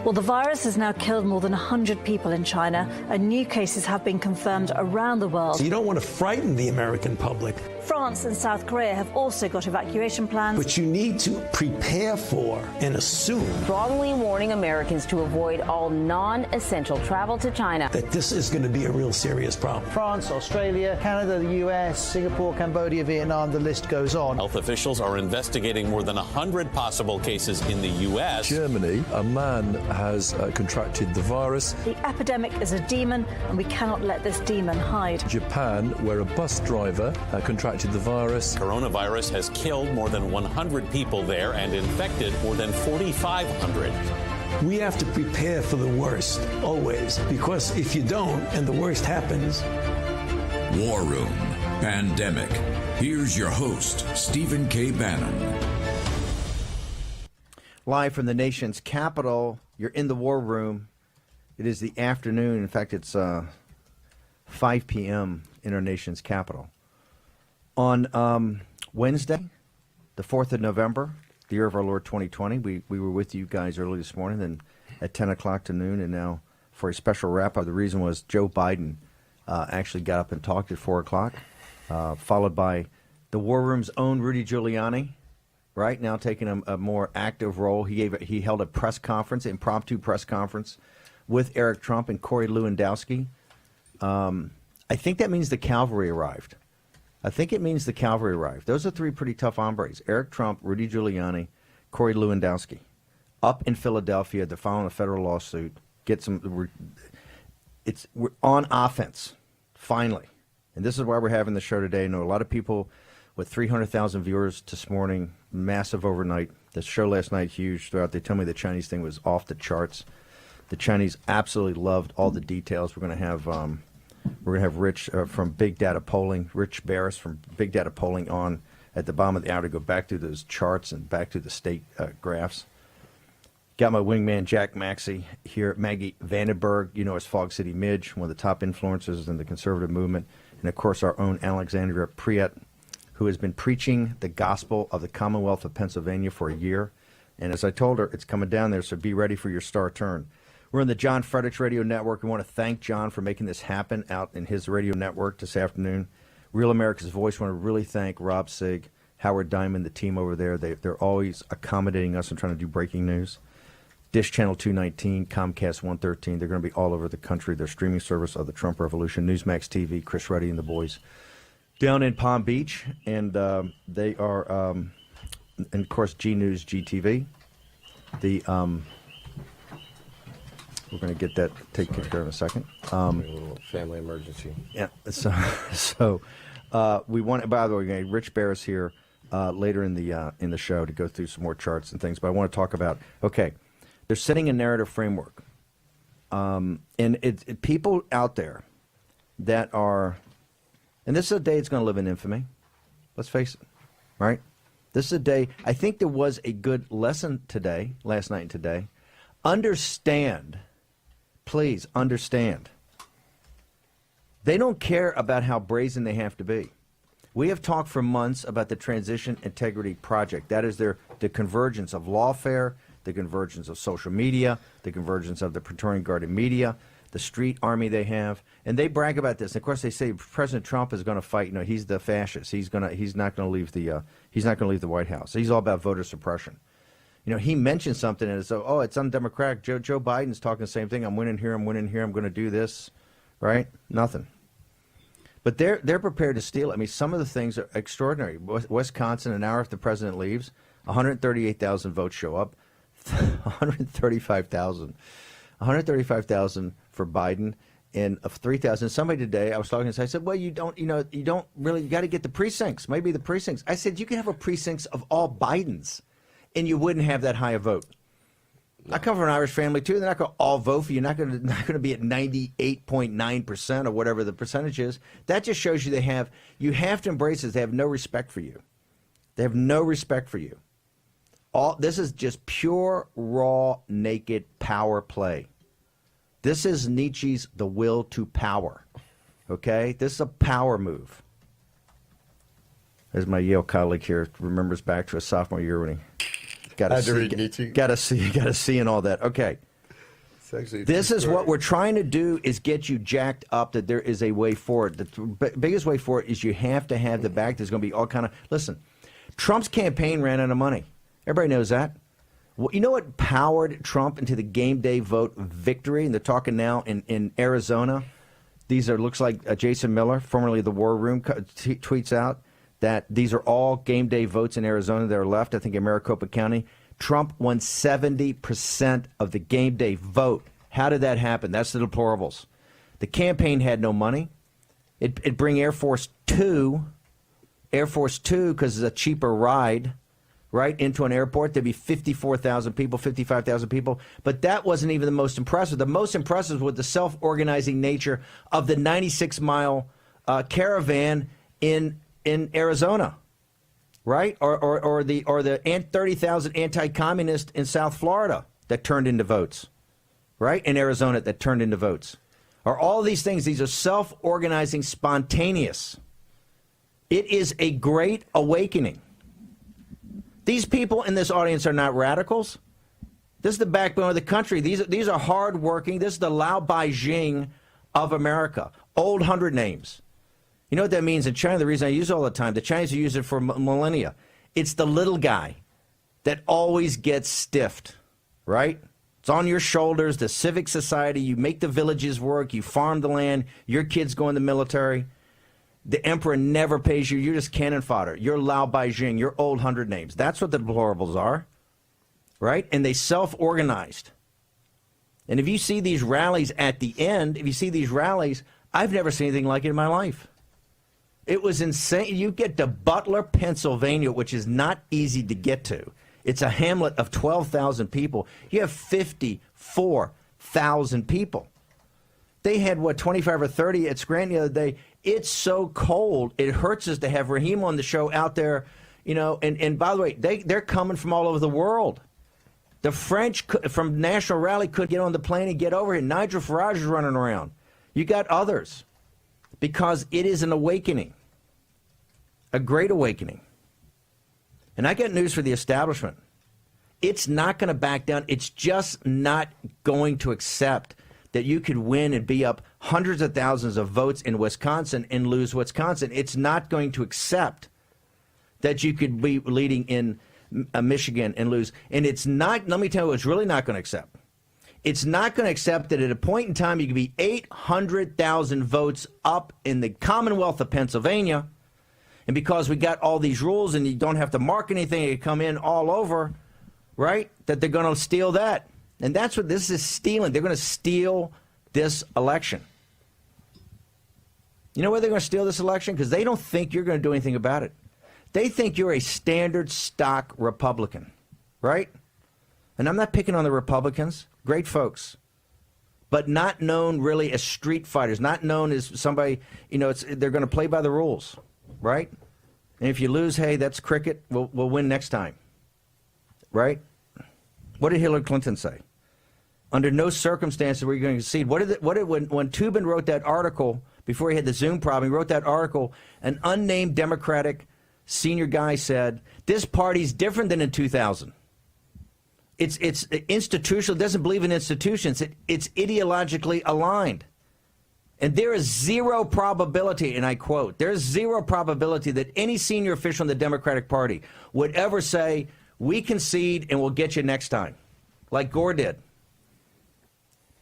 Well, the virus has now killed more than 100 people in China, and new cases have been confirmed around the world. So you don't want to frighten the American public. France and South Korea have also got evacuation plans. But you need to prepare for and assume strongly warning Americans to avoid all non-essential travel to China. That this is going to be a real serious problem. France, Australia, Canada, the US, Singapore, Cambodia, Vietnam, the list goes on. Health officials are investigating more than 100 possible cases in the U.S. Germany, a man has contracted the virus. The epidemic is a demon, and we cannot let this demon hide. Japan, where a bus driver contracted the virus. Coronavirus has killed more than 100 people there and infected more than 4,500. We have to prepare for the worst, always, because if you don't and the worst happens. War Room Pandemic. Here's your host, Stephen K. Bannon. Live from the nation's capital, you're in the War Room. It is the afternoon. In fact, it's 5 p.m. in our nation's capital. On Wednesday, the 4th of November, the year of our Lord 2020, we were with you guys early this morning, and at 10 o'clock to noon, and now for a special wrap-up. The reason was Joe Biden actually got up and talked at 4 o'clock, followed by the War Room's own Rudy Giuliani, right now taking a more active role. He held a press conference, impromptu press conference, with Eric Trump and Corey Lewandowski. I think that means the cavalry arrived. Those are three pretty tough hombres. Eric Trump, Rudy Giuliani, Corey Lewandowski. Up in Philadelphia, they're filing a federal lawsuit. We're on offense, finally. And this is why we're having the show today. I know a lot of people with 300,000 viewers this morning, massive overnight. The show last night, huge throughout. They tell me the Chinese thing was off the charts. The Chinese absolutely loved all the details. We're going to have Rich from Big Data Polling, Rich Barris from Big Data Polling on at the bottom of the hour to go back through those charts and back through the state graphs. Got my wingman, Jack Maxey, here. Maggie Vandenberg, you know, as Fog City Midge, one of the top influencers in the conservative movement. And, of course, our own Alexandria Priet, who has been preaching the gospel of the Commonwealth of Pennsylvania for a year. And as I told her, it's coming down there, so be ready for your star turn. We're on the John Fredericks Radio Network. We want to thank John for making this happen out in his radio network this afternoon. Real America's Voice. We want to really thank Rob Sig, Howard Diamond, the team over there. They're always accommodating us and trying to do breaking news. Dish Channel 219, Comcast 113. They're going to be all over the country. Their streaming service of the Trump Revolution. Newsmax TV, Chris Ruddy and the boys down in Palm Beach. And they are, and of course, G News, GTV. We're going to get that taken care of in a second. A little family emergency. Yeah. So we want. By the way, we're going to Rich Barris here later in the show to go through some more charts and things. But I want to talk about. Okay, they're setting a narrative framework, and it people out there that are, and this is a day it's going to live in infamy. Let's face it, right? This is a day. I think there was a good lesson today, last night and today. Understand. Please understand. They don't care about how brazen they have to be. We have talked for months about the Transition Integrity Project. That is the convergence of lawfare, the convergence of social media, the convergence of the Praetorian Guard and media, the street army they have, and they brag about this. And of course, they say President Trump is going to fight. You know, he's the fascist. He's not going to leave the White House. He's all about voter suppression. You know, he mentioned something and it's, oh, it's undemocratic. Joe Biden's talking the same thing. I'm winning here. I'm going to do this, right? Nothing. But they're prepared to steal. I mean, some of the things are extraordinary. Wisconsin, an hour after the president leaves, 138,000 votes show up, 135,000 for Biden, and of 3,000. Somebody today, I was talking to, I said, well, you got to get the precincts. Maybe the precincts. I said, you can have a precincts of all Bidens, and you wouldn't have that high a vote. No. I come from an Irish family too. They're not going to all vote for you. Not going to be at 98.9% or whatever the percentage is. That just shows you you have to embrace it. They have no respect for you. They have no respect for you. This is just pure, raw, naked power play. This is Nietzsche's The Will to Power. Okay? This is a power move. There's my Yale colleague here. Remembers back to his sophomore year when he got a C and all that. Okay. This is what we're trying to do, is get you jacked up that there is a way forward. The biggest way forward is you have to have the back. There's going to be all kind of... Listen, Trump's campaign ran out of money. Everybody knows that. Well, you know what powered Trump into the game day vote victory? And they're talking now in Arizona. These are, looks like Jason Miller, formerly the War Room, tweets out that these are all game day votes in Arizona that are left, I think in Maricopa County. Trump won 70% of the game day vote. How did that happen? That's the deplorables. The campaign had no money. It'd bring Air Force Two, because it's a cheaper ride, right, into an airport. There'd be 54,000 people, 55,000 people. But that wasn't even the most impressive. The most impressive was the self-organizing nature of the 96-mile caravan in Arizona. Right? Or the 30,000 anti-communists in South Florida that turned into votes. Right? In Arizona that turned into votes. Are all these things, these are self-organizing, spontaneous. It is a great awakening. These people in this audience are not radicals. This is the backbone of the country. These are hardworking. This is the Lao Beijing of America. Old 100 names. You know what that means in China? The reason I use it all the time, the Chinese use it for millennia. It's the little guy that always gets stiffed, right? It's on your shoulders, the civic society. You make the villages work. You farm the land. Your kids go in the military. The emperor never pays you. You're just cannon fodder. You're Lao Beijing. You're old 100 names. That's what the deplorables are, right? And they self-organized. And if you see these rallies at the end, if you see these rallies, I've never seen anything like it in my life. It was insane. You get to Butler, Pennsylvania, which is not easy to get to. It's a hamlet of 12,000 people. You have 54,000 people. They had, 25 or 30 at Scranton the other day. It's so cold, it hurts us to have Raheem on the show out there, and by the way, they're coming from all over the world. The French from National Rally couldn't get on the plane and get over here. Nigel Farage is running around. You got others. Because it is an awakening. A great awakening. And I got news for the establishment. It's not going to back down. It's just not going to accept that you could win and be up hundreds of thousands of votes in Wisconsin and lose Wisconsin. It's not going to accept that you could be leading in Michigan and lose. And it's not, let me tell you, it's really not going to accept. It's not going to accept that at a point in time you could be 800,000 votes up in the Commonwealth of Pennsylvania, and because we got all these rules and you don't have to mark anything, it come in all over, right, that they're going to steal that. And that's what this is, stealing. They're going to steal this election. You know why they're going to steal this election? Because they don't think you're going to do anything about it. They think you're a standard stock Republican, right? And I'm not picking on the Republicans. Great folks. But not known really as street fighters. Not known as somebody, they're going to play by the rules, right? And if you lose, hey, that's cricket. We'll win next time, right? What did Hillary Clinton say? Under no circumstances were you going to concede. When Toobin wrote that article, before he had the Zoom problem, he wrote that article, an unnamed Democratic senior guy said, this party's different than in 2000. It's institutional. It doesn't believe in institutions. It's ideologically aligned. And there is zero probability, and I quote, there's zero probability that any senior official in the Democratic Party would ever say, we concede and we'll get you next time, like Gore did.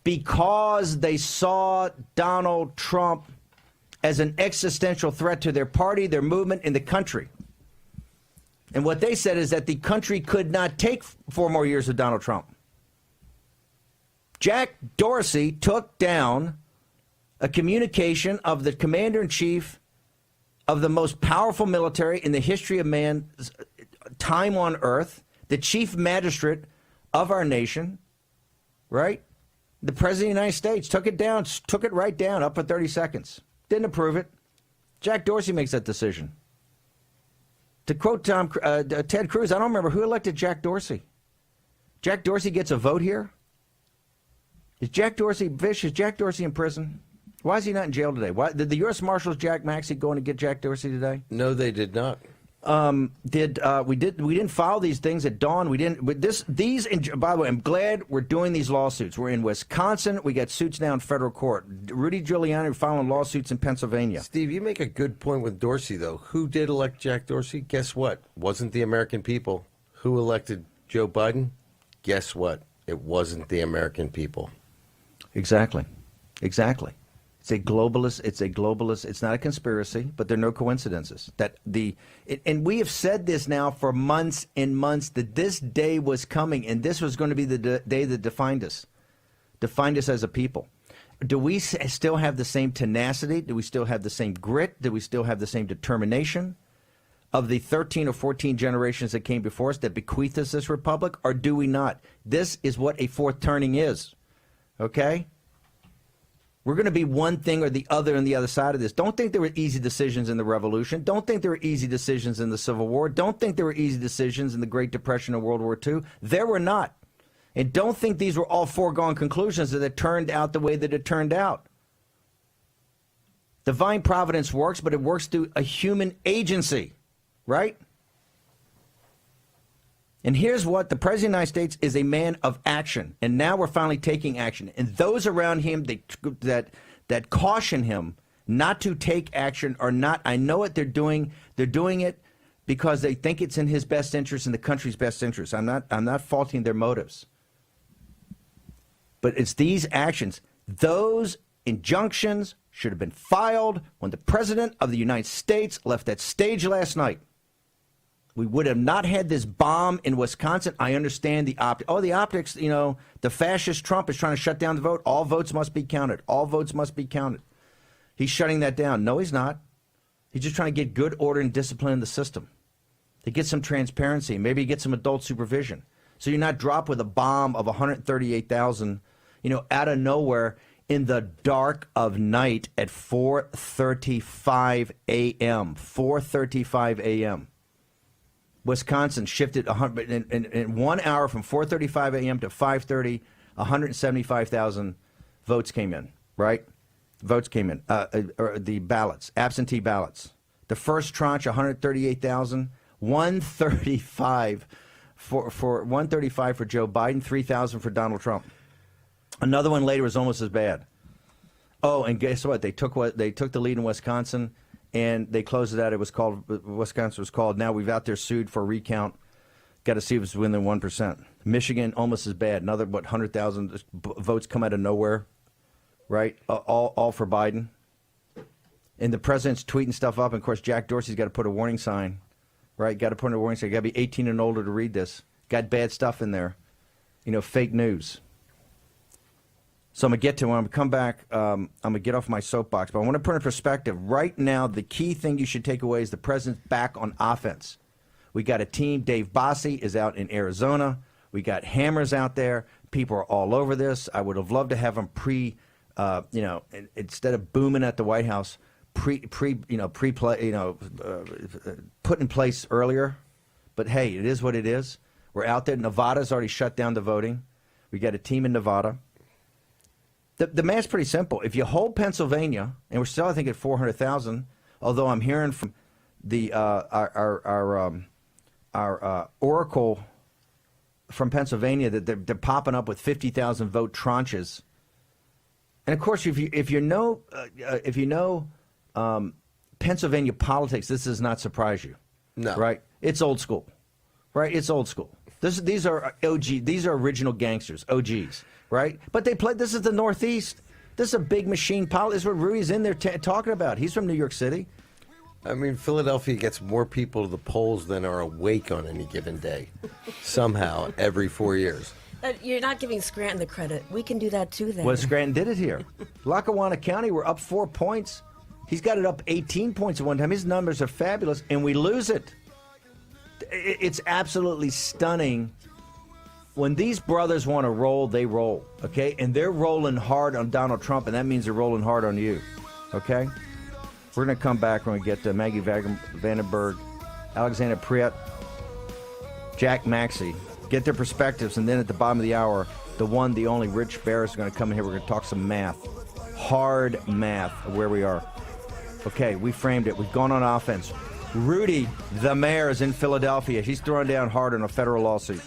Because they saw Donald Trump as an existential threat to their party, their movement, and the country. And what they said is that the country could not take 4 more years of Donald Trump. Jack Dorsey took down a communication of the commander-in-chief of the most powerful military in the history of man's time on earth, the chief magistrate of our nation, right? The president of the United States took it down, took it right down, up for 30 seconds. Didn't approve it. Jack Dorsey makes that decision. To quote Ted Cruz, I don't remember who elected Jack Dorsey. Jack Dorsey gets a vote here? Is Jack Dorsey in prison? Why is he not in jail today? Why did the U.S. Marshals Jack Maxey go in to get Jack Dorsey today? No, they did not. we didn't file these things at dawn. We didn't. By the way, I'm glad we're doing these lawsuits. We're in Wisconsin. We got suits now in federal court. Rudy Giuliani filing lawsuits in Pennsylvania. Steve, you make a good point with Dorsey, though. Who did elect Jack Dorsey? Guess what? Wasn't the American people. Who elected Joe Biden? Guess what? It wasn't the American people. Exactly. It's a globalist. It's not a conspiracy, but there are no coincidences. And we have said this now for months and months that this day was coming, and this was going to be the day that defined us as a people. Do we still have the same tenacity? Do we still have the same grit? Do we still have the same determination of the 13 or 14 generations that came before us that bequeathed us this republic, or do we not? This is what a fourth turning is, okay? We're going to be one thing or the other on the other side of this. Don't think there were easy decisions in the Revolution. Don't think there were easy decisions in the Civil War. Don't think there were easy decisions in the Great Depression and World War II. There were not. And don't think these were all foregone conclusions that it turned out the way that it turned out. Divine providence works, but it works through a human agency, right? And here's what, the President of the United States is a man of action. And now we're finally taking action. And those around him that caution him not to take action are not, I know what they're doing. They're doing it because they think it's in his best interest and the country's best interest. I'm not faulting their motives. But it's these actions. Those injunctions should have been filed when the President of the United States left that stage last night. We would have not had this bomb in Wisconsin. I understand the optics. Oh, the optics, the fascist Trump is trying to shut down the vote. All votes must be counted. All votes must be counted. He's shutting that down. No, he's not. He's just trying to get good order and discipline in the system. To get some transparency. Maybe get some adult supervision. So you're not dropped with a bomb of 138,000, out of nowhere in the dark of night at 4:35 a.m. 4:35 a.m. Wisconsin shifted in 1 hour from 4:35 a.m. to 5:30. 175,000 votes came in. Right? Votes came in. The ballots, absentee ballots. The first tranche, 138,000. 135 for 135 for Joe Biden. 3,000 for Donald Trump. Another one later was almost as bad. Oh, and guess what? They took the lead in Wisconsin. And they closed it out. Wisconsin was called. Now we've out there sued for a recount. Got to see if it's within 1%. Michigan, almost as bad. Another, 100,000 votes come out of nowhere, right? All for Biden. And the president's tweeting stuff up. And, of course, Jack Dorsey's got to put a warning sign, right? Got to put a warning sign. Got to be 18 and older to read this. Got bad stuff in there. Fake news. So I'm going to get to it. When I come back, I'm going to get off my soapbox. But I want to put in perspective. Right now, the key thing you should take away is the president's back on offense. We got a team. Dave Bossie is out in Arizona. We got hammers out there. People are all over this. I would have loved to have them instead of booming at the White House, put in place earlier. But, hey, it is what it is. We're out there. Nevada's already shut down the voting. We got a team in Nevada. The math's pretty simple. If you hold Pennsylvania, and we're still, I think, at 400,000, although I'm hearing from the our oracle from Pennsylvania that they're popping up with 50,000 vote tranches. And of course, if you know Pennsylvania politics, this does not surprise you. No, right? It's old school, right? It's old school. These are OG. These are original gangsters, OGs. Right? But they play. This is the Northeast. This is a big machine politics. This is what Rudy's in there talking about. He's from New York City. I mean, Philadelphia gets more people to the polls than are awake on any given day. Somehow, every 4 years. You're not giving Scranton the credit. We can do that too then. Well, Scranton did it here. Lackawanna County, we're up 4 points. He's got it up 18 points at one time. His numbers are fabulous, and we lose it. It's absolutely stunning. When these brothers want to roll, they roll, okay? And they're rolling hard on Donald Trump, and that means they're rolling hard on you, okay? We're going to come back when we get to Maggie Vandenberg, Alexander Priet, Jack Maxey, get their perspectives, and then at the bottom of the hour, the one, the only, Rich Barris is going to come in here. We're going to talk some math, hard math of where we are. Okay, we framed it. We've gone on offense. Rudy, the mayor, is in Philadelphia. He's throwing down hard on a federal lawsuit.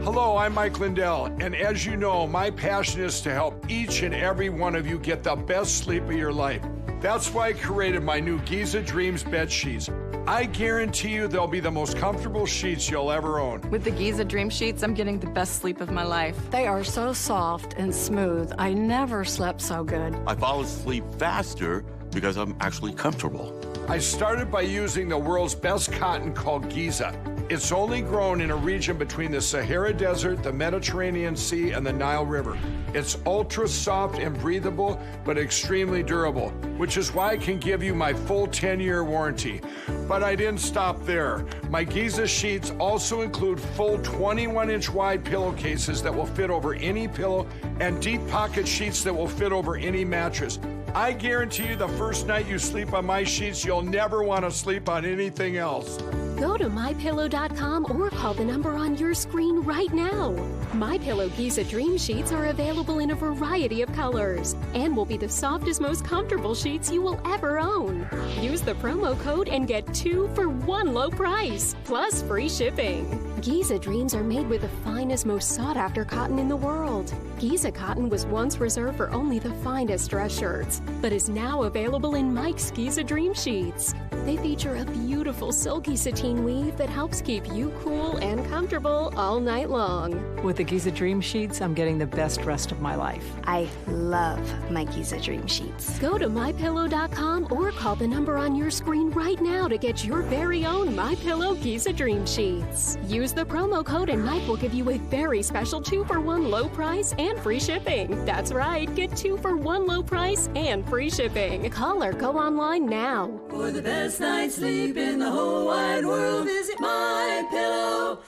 Hello, I'm Mike Lindell, and as you know, my passion is to help each and every one of you get the best sleep of your life. That's why I created my new Giza Dreams bed sheets. I guarantee you they'll be the most comfortable sheets you'll ever own. With the Giza Dream Sheets, I'm getting the best sleep of my life. They are so soft and smooth. I never slept so good. I fall asleep faster because I'm actually comfortable. I started by using the world's best cotton called Giza. It's only grown in a region between the Sahara Desert, the Mediterranean Sea, and the Nile River. It's ultra soft and breathable, but extremely durable, which is why I can give you my full 10-year warranty. But I didn't stop there. My Giza sheets also include full 21-inch wide pillowcases that will fit over any pillow and deep pocket sheets that will fit over any mattress. I guarantee you the first night you sleep on my sheets, you'll never want to sleep on anything else. Go to MyPillow.com or call the number on your screen right now. MyPillow Giza Dream Sheets are available in a variety of colors and will be the softest, most comfortable sheets you will ever own. Use the promo code and get 2 for 1 low price, plus free shipping. Giza Dreams are made with the finest, most sought-after cotton in the world. Giza cotton was once reserved for only the finest dress shirts, but is now available in Mike's Giza Dream Sheets. They feature a beautiful silky sateen weave that helps keep you cool and comfortable all night long. With the Giza Dream Sheets, I'm getting the best rest of my life. I love my Giza Dream Sheets. Go to MyPillow.com or call the number on your screen right now to get your very own MyPillow Giza Dream Sheets. Use the promo code and Mike will give you a very special 2 for 1 low price and free shipping. That's right, get 2 for 1 low price and free shipping. Call or go online now. For the best night's sleep in the whole wide world, visit MyPillow.com.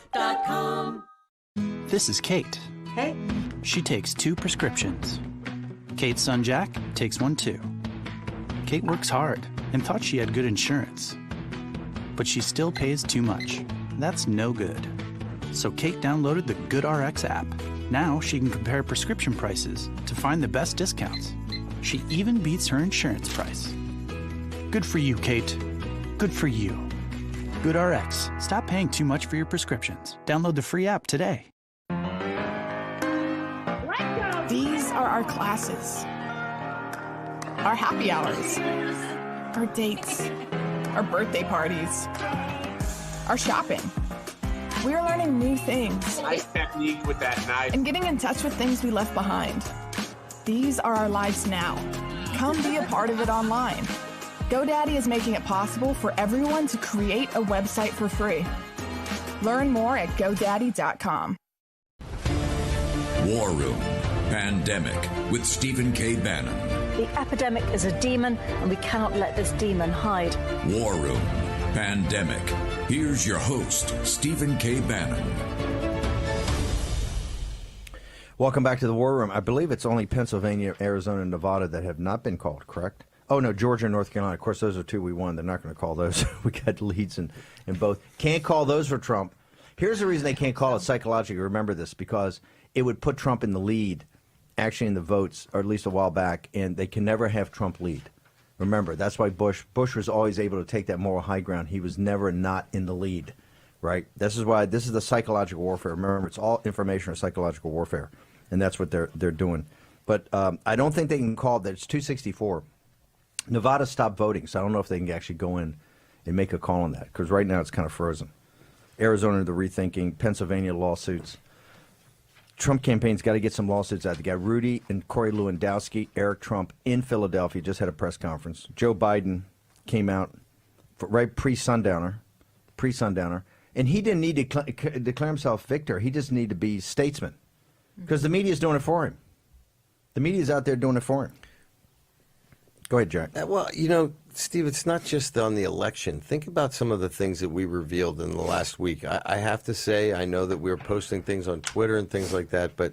This is Kate. Hey. She takes 2 prescriptions. Kate's son Jack takes 1 too. Kate works hard and thought she had good insurance, but she still pays too much. That's no good. So Kate downloaded the GoodRx app. Now she can compare prescription prices to find the best discounts. She even beats her insurance price. Good for you, Kate. Good for you. GoodRx. Stop paying too much for your prescriptions. Download the free app today. These are our classes, our happy hours, our dates, our birthday parties, our shopping. We are learning new things. Nice technique with that knife. And getting in touch with things we left behind. These are our lives now. Come be a part of it online. GoDaddy is making it possible for everyone to create a website for free. Learn more at GoDaddy.com. War Room Pandemic with Stephen K. Bannon. The epidemic is a demon, and we cannot let this demon hide. War Room Pandemic. Here's your host, Stephen K. Bannon. Welcome back to the War Room. I believe it's only Pennsylvania, Arizona, and Nevada that have not been called, correct? Oh, no, Georgia and North Carolina. Of course, those are 2 we won. They're not going to call those. We got leads in both. Can't call those for Trump. Here's the reason they can't call it psychologically. Remember this, because it would put Trump in the lead, actually in the votes, or at least a while back, and they can never have Trump lead. Remember, that's why Bush was always able to take that moral high ground. He was never not in the lead, right? This is why this is the psychological warfare. Remember, it's all information or psychological warfare, and that's what they're doing. But I don't think they can call that. It's 264. Nevada stopped voting, so I don't know if they can actually go in and make a call on that, because right now it's kind of frozen. Arizona, the rethinking. Pennsylvania, lawsuits. Trump campaign's got to get some lawsuits out. They got Rudy and Corey Lewandowski, Eric Trump in Philadelphia, just had a press conference. Joe Biden came out right pre-Sundowner, and he didn't need to declare himself victor. He just needed to be statesman, because the media's doing it for him. The media's out there doing it for him. Go ahead, Jack. Well, you know, Steve, it's not just on the election. Think about some of the things that we revealed in the last week. I have to say, I know that we were posting things on Twitter and things like that, but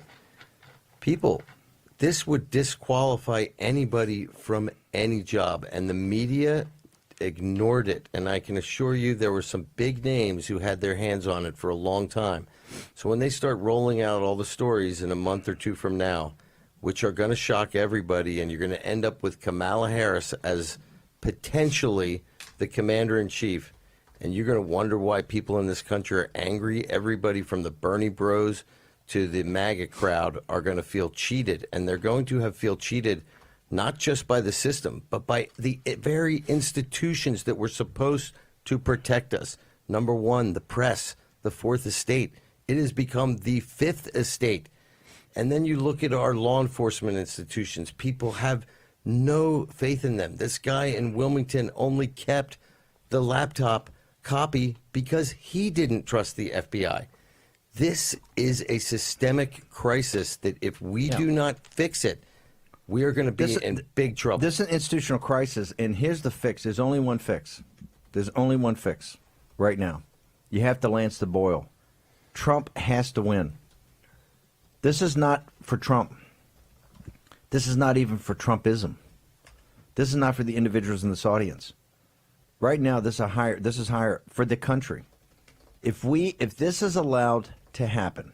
people, this would disqualify anybody from any job, and the media ignored it. And I can assure you there were some big names who had their hands on it for a long time. So when they start rolling out all the stories in a month or 2 from now, which are going to shock everybody, and you're going to end up with Kamala Harris as potentially the commander-in-chief, and you're going to wonder why people in this country are angry. Everybody from the Bernie bros to the MAGA crowd are going to feel cheated, and they're going to feel cheated not just by the system, but by the very institutions that were supposed to protect us. Number one, the press, the fourth estate. It has become the fifth estate. And then you look at our law enforcement institutions. People have no faith in them. This guy in Wilmington only kept the laptop copy because he didn't trust the FBI. This is a systemic crisis that if we do not fix it, we are going to be in big trouble. This is an institutional crisis, and here's the fix. There's only one fix. There's only one fix right now. You have to lance the boil. Trump has to win. This is not for Trump. This is not even for Trumpism. This is not for the individuals in this audience. Right now, this is higher for the country. If this is allowed to happen,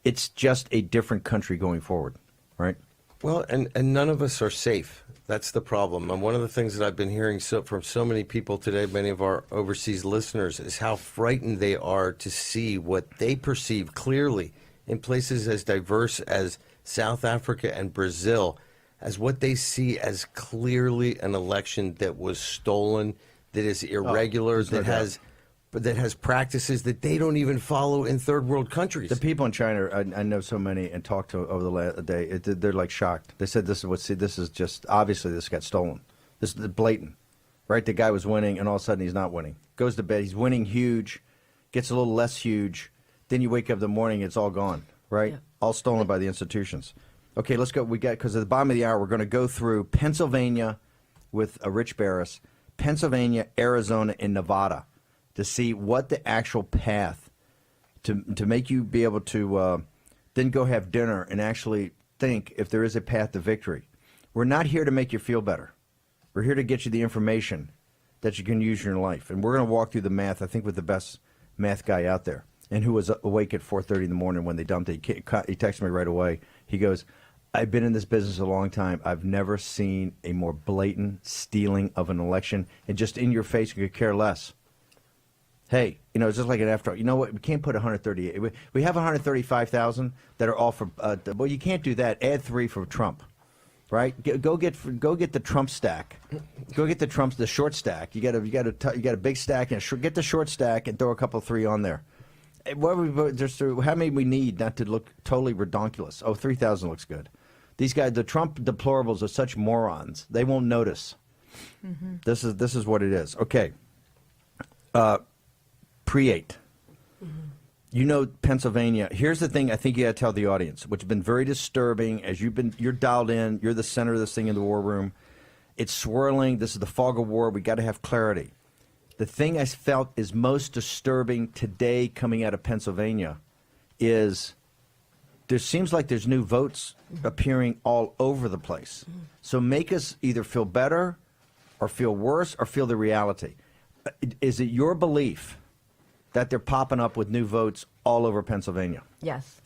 it's just a different country going forward, right? Well, and none of us are safe. That's the problem. And one of the things that I've been hearing from so many people today, many of our overseas listeners, is how frightened they are to see what they perceive clearly in places as diverse as South Africa and Brazil, as what they see as clearly an election that was stolen, that is irregular, that has practices that they don't even follow in third world countries. The people in China, I know so many and talked to over the last day, they're like shocked. They said this is just, obviously this got stolen. This is blatant, right? The guy was winning and all of a sudden he's not winning. Goes to bed, he's winning huge, gets a little less huge, then you wake up in the morning, it's all gone, right? Yeah. All stolen by the institutions. Okay, let's go. Because at the bottom of the hour, we're going to go through Pennsylvania with Rich Barris, Pennsylvania, Arizona, and Nevada to see what the actual path to make you be able to then go have dinner and actually think if there is a path to victory. We're not here to make you feel better. We're here to get you the information that you can use in your life. And we're going to walk through the math, I think, with the best math guy out there, and who was awake at 4:30 in the morning when they dumped it. He texted me right away. He goes, I've been in this business a long time. I've never seen a more blatant stealing of an election, and just in your face, you could care less. Hey, it's just like an after. You know what? We can't put 138. We have 135,000 that are all for. Well, you can't do that. Add 3 for Trump, right? Go get the Trump stack. Go get the short stack. You got a big stack and get the short stack and throw a couple 3 on there. How many we need not to look totally redonkulous? Oh, 3,000 looks good. These guys, the Trump deplorables, are such morons. They won't notice. Mm-hmm. This is what it is. Okay. Pre-8. Mm-hmm. Pennsylvania. Here's the thing I think you got to tell the audience, which has been very disturbing as you're dialed in. You're the center of this thing in the war room. It's swirling. This is the fog of war. We got to have clarity. The thing I felt is most disturbing today coming out of Pennsylvania is there seems like there's new votes appearing all over the place. So make us either feel better or feel worse or feel the reality. Is it your belief that they're popping up with new votes all over Pennsylvania? Yes.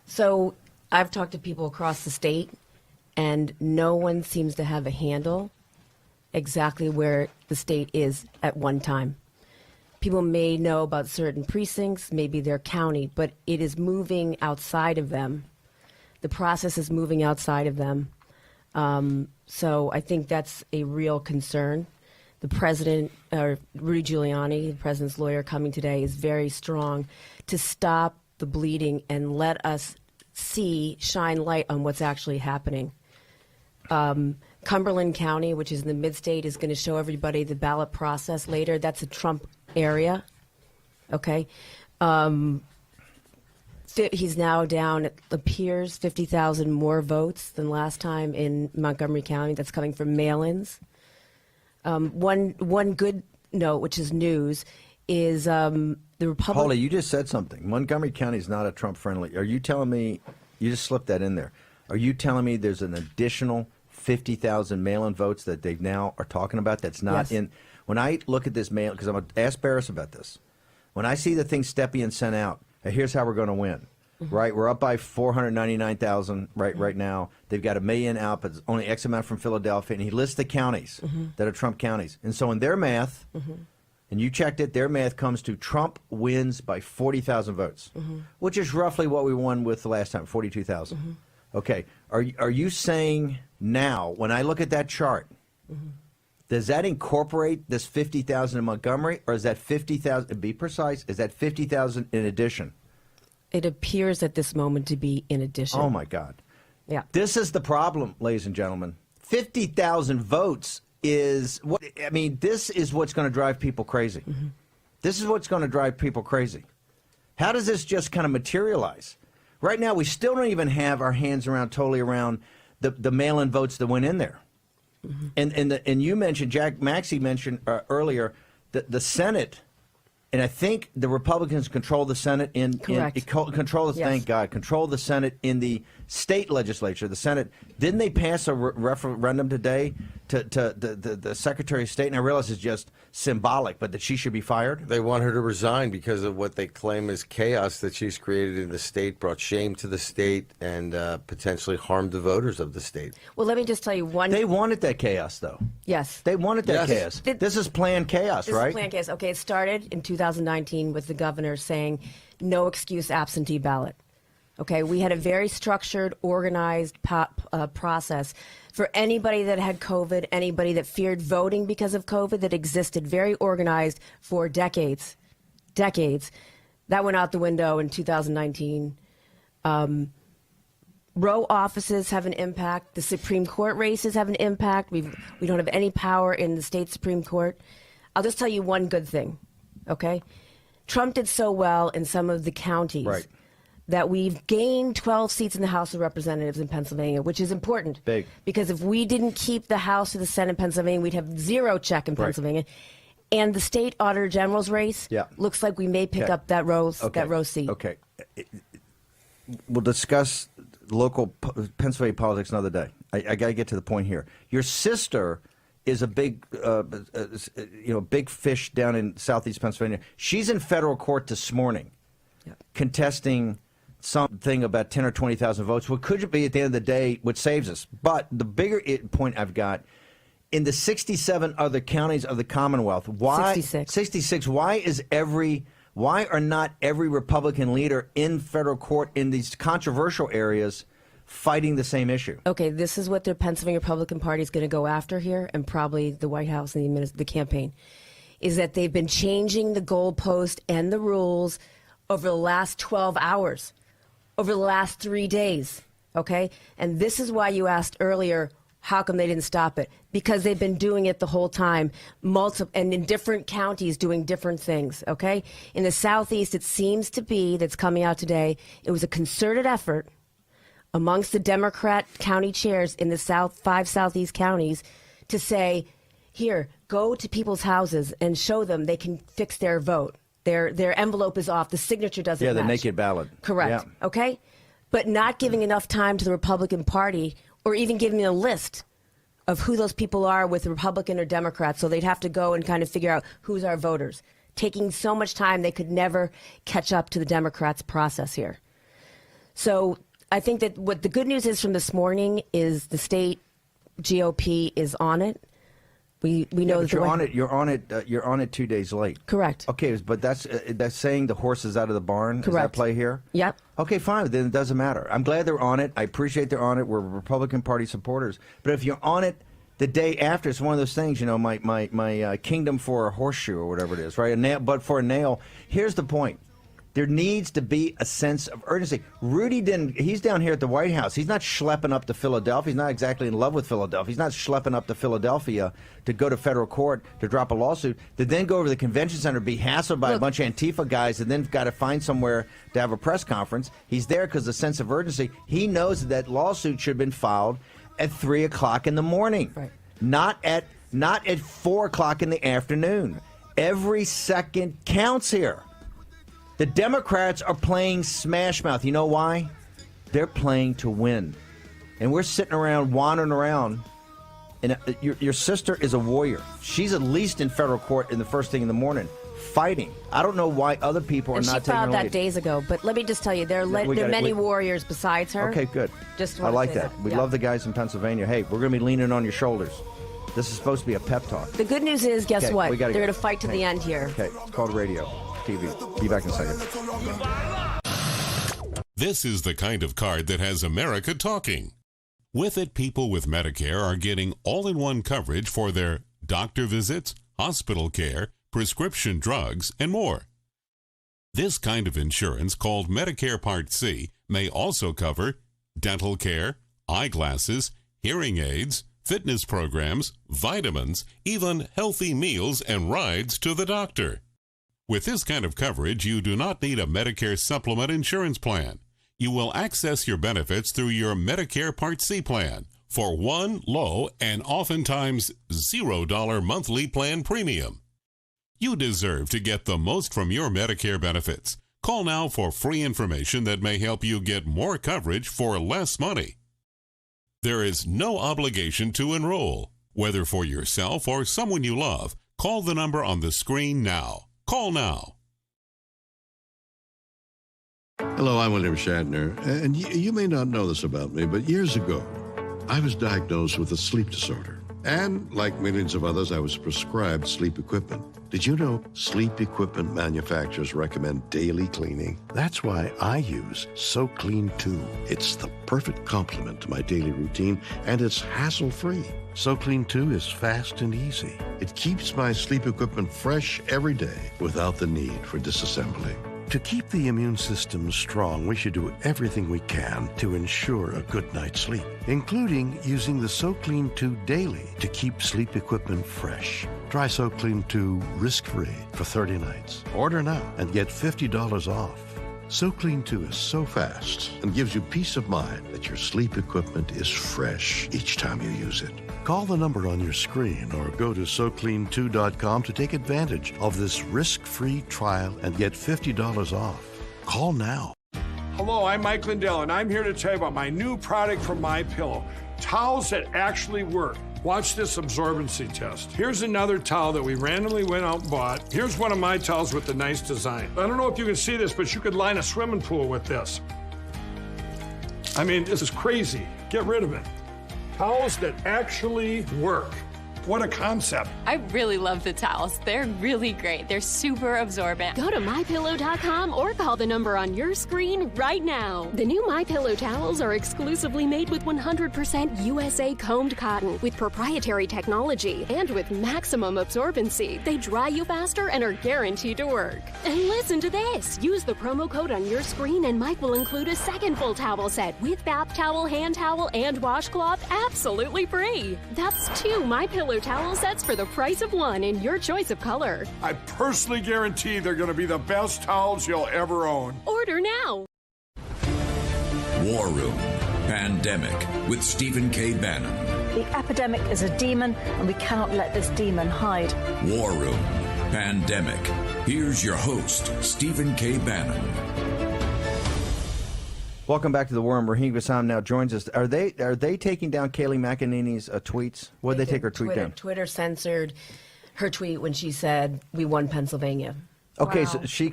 So I've talked to people across the state, and no one seems to have a handle exactly where the state is at one time. People may know about certain precincts, maybe their county, but it is moving outside of them. The process is moving outside of them. So I think that's a real concern. The president, Rudy Giuliani, the president's lawyer, coming today, is very strong to stop the bleeding and let us shine light on what's actually happening. Cumberland County, which is in the mid-state, is going to show everybody the ballot process later. That's a Trump area. Okay. He's now down, it appears, 50,000 more votes than last time in Montgomery County. That's coming from mail-ins. One good note, which is news, is the Republican. Holly, you just said something. Montgomery County is not a Trump-friendly. Are you telling me, you just slipped that in there, are you telling me there's an additional 50,000 mail-in votes that they now are talking about that's not in? When I look at this mail, because I'm going to ask Barris about this, when I see the thing Stepien sent out, here's how we're going to win. right? We're up by 499,000 right now. They've got 1 million out, but only X amount from Philadelphia. And he lists the counties that are Trump counties. And so in their math, and you checked it, their math comes to Trump wins by 40,000 votes, which is roughly what we won with the last time, 42,000. Okay. Are you saying now, when I look at that chart, does that incorporate this 50,000 in Montgomery, or is that 50,000, be precise, is that 50,000 in addition? It appears at this moment to be in addition. Oh, my God. Yeah. This is the problem, ladies and gentlemen. 50,000 votes is what, I mean, this is what's going to drive people crazy. This is what's going to drive people crazy. How does this just kind of materialize? Right now, we still don't even have our hands totally around the mail-in votes that went in there. And you mentioned, Jack Maxey mentioned earlier, the Senate, and I think the Republicans control the Senate thank God, control the Senate in the state legislature. The Senate, didn't they pass a referendum today to the Secretary of State? And I realize it's just symbolic, but that she should be fired? They want her to resign because of what they claim is chaos that she's created in the state, brought shame to the state, and potentially harmed the voters of the state. Well, let me just tell you one. They wanted that chaos, though. Yes. They wanted that chaos. This is planned chaos, right? This is planned chaos. Okay, it started in 2019 with the governor saying no excuse absentee ballot. Okay, we had a very structured, organized process for anybody that had COVID, anybody that feared voting because of COVID, that existed, very organized for decades. That went out the window in 2019. Row offices have an impact. The Supreme Court races have an impact. We don't have any power in the state Supreme Court. I'll just tell you one good thing, okay? Trump did so well in some of the counties. Right. That we've gained 12 seats in the House of Representatives in Pennsylvania, which is important. Big. Because if we didn't keep the House or the Senate in Pennsylvania, we'd have zero check in Pennsylvania. And the state auditor general's race looks like we may pick up that row seat. Okay. We'll discuss local Pennsylvania politics another day. I got to get to the point here. Your sister is a big, big fish down in southeast Pennsylvania. She's in federal court this morning contesting something about 10 or 20,000 votes, what could be at the end of the day what saves us. But the bigger point I've got, in the 67 other counties of the Commonwealth, 66, why are not every Republican leader in federal court in these controversial areas fighting the same issue? Okay, this is what the Pennsylvania Republican Party is going to go after here, and probably the White House and the campaign, is that they've been changing the goalpost and the rules over the last 12 hours. Over the last 3 days, okay? And this is why you asked earlier, how come they didn't stop it? Because they've been doing it the whole time, and in different counties doing different things, okay? In the Southeast, it seems to be, that's coming out today, it was a concerted effort amongst the Democrat county chairs in the 5 Southeast counties to say, here, go to people's houses and show them they can fix their vote. Their envelope is off. The signature doesn't match. Yeah, the naked ballot. Correct. Yeah. Okay? But not giving enough time to the Republican Party, or even giving a list of who those people are with Republican or Democrat, so they'd have to go and kind of figure out who's our voters. Taking so much time, they could never catch up to the Democrats' process here. So I think that what the good news is from this morning is the state GOP is on it. We know that you're on it. You're on it 2 days late. Correct. Okay, but that's saying the horse is out of the barn. Correct. Is that play here? Yep. Okay, fine. Then it doesn't matter. I'm glad they're on it. I appreciate they're on it. We're Republican Party supporters. But if you're on it the day after, it's one of those things. My kingdom for a horseshoe or whatever it is, right? A nail, but for a nail. Here's the point. There needs to be a sense of urgency. Rudy he's down here at the White House. He's not schlepping up to Philadelphia. He's not exactly in love with Philadelphia. He's not schlepping up to Philadelphia to go to federal court to drop a lawsuit, to then go over to the convention center, be hassled by a bunch of Antifa guys, and then got to find somewhere to have a press conference. He's there because of the sense of urgency. He knows that lawsuit should have been filed at 3 o'clock in the morning, right. not at 4 o'clock in the afternoon. Every second counts here. The Democrats are playing smash mouth. You know why? They're playing to win. And we're sitting around, wandering around. And your sister is a warrior. She's at least in federal court in the first thing in the morning, fighting. I don't know why other people are And not she taking filed her that lead. days ago. But let me just tell you, there We are gotta- many we- warriors besides her. Okay, good. Just I wanna like say that. that. We Yeah. love the guys in Pennsylvania. Hey, we're going to be leaning on your shoulders. This is supposed to be a pep talk. The good news is, guess Okay, what? we gotta They're go. going to fight to the end here. Okay, it's called radio, TV. Be back in a second. This is the kind of card that has America talking. With it, people with Medicare are getting all-in-one coverage for their doctor visits, hospital care, prescription drugs, and more. This kind of insurance, called Medicare Part C, may also cover dental care, eyeglasses, hearing aids, fitness programs, vitamins, even healthy meals and rides to the doctor. With this kind of coverage, you do not need a Medicare supplement insurance plan. You will access your benefits through your Medicare Part C plan for one low and oftentimes $0 monthly plan premium. You deserve to get the most from your Medicare benefits. Call now for free information that may help you get more coverage for less money. There is no obligation to enroll. Whether for yourself or someone you love, call the number on the screen now. Call now. Hello, I'm William Shatner, and you may not know this about me, but years ago, I was diagnosed with a sleep disorder. And like millions of others, I was prescribed sleep equipment. Did you know sleep equipment manufacturers recommend daily cleaning? That's why I use SoClean 2. It's the perfect complement to my daily routine, and it's hassle-free. SoClean 2 is fast and easy. It keeps my sleep equipment fresh every day without the need for disassembly. To keep the immune system strong, we should do everything we can to ensure a good night's sleep, including using the SoClean 2 daily to keep sleep equipment fresh. Try SoClean 2 risk-free for 30 nights. Order now and get $50 off. SoClean 2 is so fast and gives you peace of mind that your sleep equipment is fresh each time you use it. Call the number on your screen or go to SoClean2.com to take advantage of this risk-free trial and get $50 off. Call now. Hello, I'm Mike Lindell, and I'm here to tell you about my new product from MyPillow. Towels that actually work. Watch this absorbency test. Here's another towel that we randomly went out and bought. Here's one of my towels with the nice design. I don't know if you can see this, but you could line a swimming pool with this. I mean, this is crazy. Get rid of it. Towels that actually work. What a concept. I really love the towels. They're really great. They're super absorbent. Go to MyPillow.com or call the number on your screen right now. The new MyPillow towels are exclusively made with 100% USA combed cotton with proprietary technology and with maximum absorbency. They dry you faster and are guaranteed to work. And listen to this. Use the promo code on your screen and Mike will include a second full towel set with bath towel, hand towel, and washcloth absolutely free. That's 2 MyPillow towel sets for the price of 1 in your choice of color. I personally guarantee they're going to be the best towels you'll ever own. Order now. War Room Pandemic with Stephen K. Bannon. The epidemic is a demon, and we cannot let this demon hide. War Room Pandemic. Here's your host, Stephen K. Bannon. Welcome back to the War Room. Raheem Bassam now joins us. Are they taking down Kayleigh McEnany's tweets? What did they take her tweet down? Twitter censored her tweet when she said, "We won Pennsylvania." Okay, Wow. so she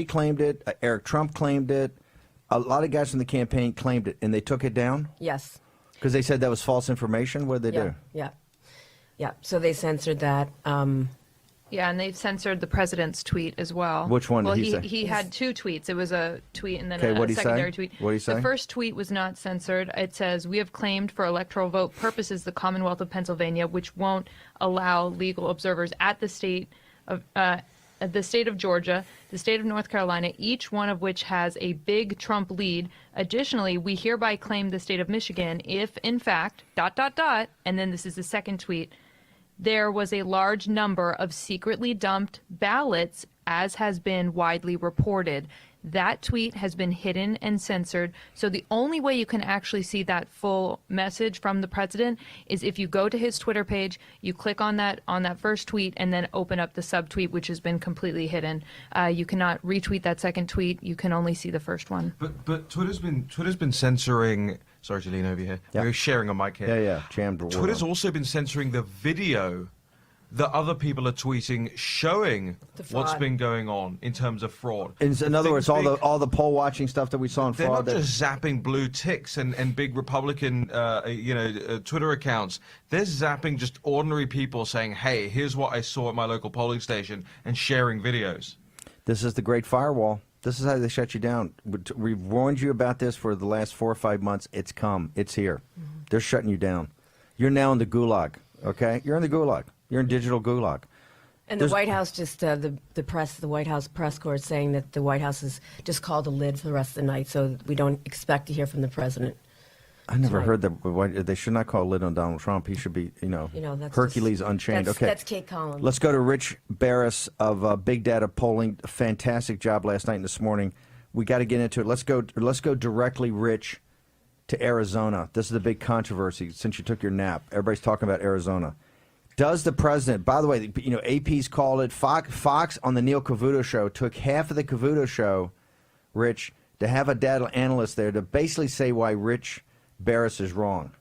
claimed it. Eric Trump claimed it. A lot of guys from the campaign claimed it, and they took it down? Yes. Because they said that was false information? What did they do? Yeah. So they censored that. Yeah, and they've censored the president's tweet as well. Which one did well, he say? He had 2 tweets. It was a tweet and then Okay, a what'd he secondary say? tweet. What'd he say? The first tweet was not censored. It says, "We have claimed for electoral vote purposes the Commonwealth of Pennsylvania, which won't allow legal observers at the state of Georgia, the state of North Carolina, each one of which has a big Trump lead. Additionally, we hereby claim the state of Michigan if, in fact, ... and then this is the second tweet, there was a large number of secretly dumped ballots, as has been widely reported." That tweet has been hidden and censored. So the only way you can actually see that full message from the president is if you go to his Twitter page, you click on that first tweet, and then open up the subtweet, which has been completely hidden. You cannot retweet that second tweet. You can only see the first one. But Twitter's been censoring. Sorry to lean over here. Yeah. We're sharing a mic here. Yeah, jammed. Twitter's also been censoring the video that other people are tweeting showing The fraud. what's been going on in terms of fraud. In other words, all the poll watching stuff that we saw in They're fraud. not just zapping blue ticks and big Republican, Twitter accounts. They're zapping just ordinary people saying, "Hey, here's what I saw at my local polling station," and sharing videos. This is the great firewall. This is how they shut you down. We've warned you about this for the last 4 or 5 months. It's come. It's here. They're shutting you down. You're now in the gulag. Okay, you're in the gulag. You're in digital gulag. And the White House just the White House press corps saying that the White House has just called a lid for the rest of the night, so we don't expect to hear from the president. I never heard that. They should not call a lid on Donald Trump. He should be, that's Hercules just, Unchained. That's, okay, that's Kate Collins. Let's go to Rich Barris of Big Data Polling. Fantastic job last night and this morning. We got to get into it. Let's go directly, Rich, to Arizona. This is the big controversy since you took your nap. Everybody's talking about Arizona. Does the president, by the way, AP's called it, Fox on the Neil Cavuto show took half of the Cavuto show, Rich, to have a data analyst there to basically say why Rich Barris is wrong.